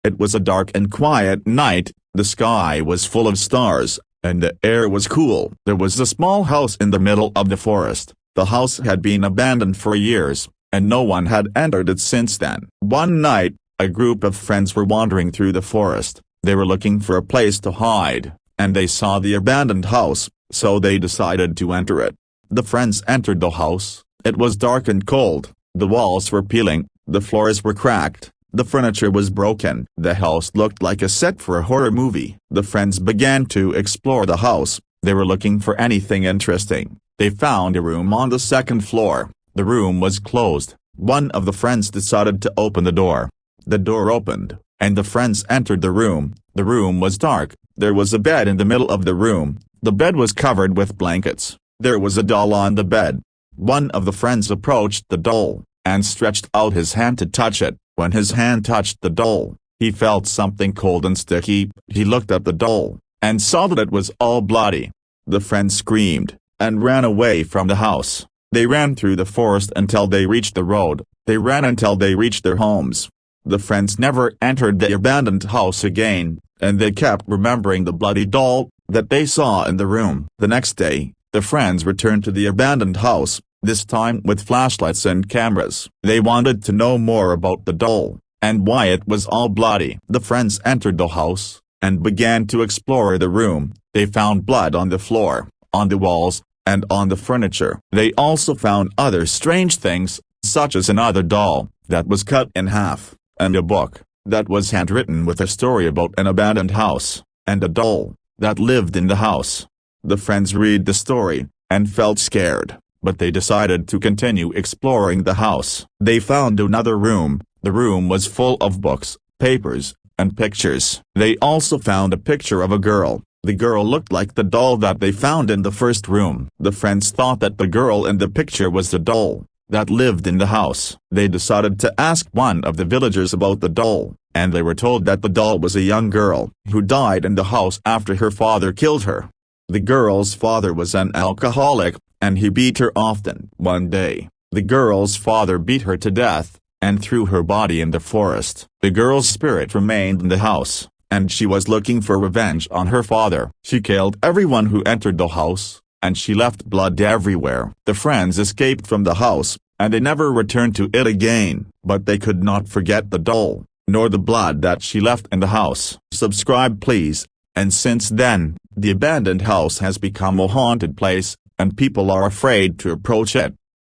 It was a dark and quiet night, the sky was full of stars, and the air was cool. There was a small house in the middle of the forest. The house had been abandoned for years, and no one had entered it since then. One night, a group of friends were wandering through the forest. They were looking for a place to hide, and they saw the abandoned house, so they decided to enter it. The friends entered the house. It was dark and cold, the walls were peeling, the floors were cracked, the furniture was broken. The house looked like a set for a horror movie. The friends began to explore the house. They were looking for anything interesting. They found a room on the second floor. The room was closed. One of the friends decided to open the door. The door opened, and the friends entered the room. The room was dark. There was a bed in the middle of the room. The bed was covered with blankets. There was a doll on the bed. One of the friends approached the doll, and stretched out his hand to touch it. When his hand touched the doll, he felt something cold and sticky. He looked at the doll, and saw that it was all bloody. The friend screamed, and ran away from the house. They ran through the forest until they reached the road. They ran until they reached their homes. The friends never entered the abandoned house again, and they kept remembering the bloody doll that they saw in the room. The next day, the friends returned to the abandoned house, this time with flashlights and cameras. They wanted to know more about the doll, and why it was all bloody. The friends entered the house, and began to explore the room. They found blood on the floor, on the walls, and on the furniture. They also found other strange things, such as another doll that was cut in half, and a book that was handwritten with a story about an abandoned house, and a doll that lived in the house. The friends read the story, and felt scared, but they decided to continue exploring the house. They found another room. The room was full of books, papers, and pictures. They also found a picture of a girl. The girl looked like the doll that they found in the first room. The friends thought that the girl in the picture was the doll that lived in the house. They decided to ask one of the villagers about the doll, and they were told that the doll was a young girl who died in the house after her father killed her. The girl's father was an alcoholic, and he beat her often. One day, the girl's father beat her to death, and threw her body in the forest. The girl's spirit remained in the house, and she was looking for revenge on her father. She killed everyone who entered the house, and she left blood everywhere. The friends escaped from the house, and they never returned to it again. But they could not forget the doll, nor the blood that she left in the house. Subscribe please. And since then, the abandoned house has become a haunted place, and people are afraid to approach it.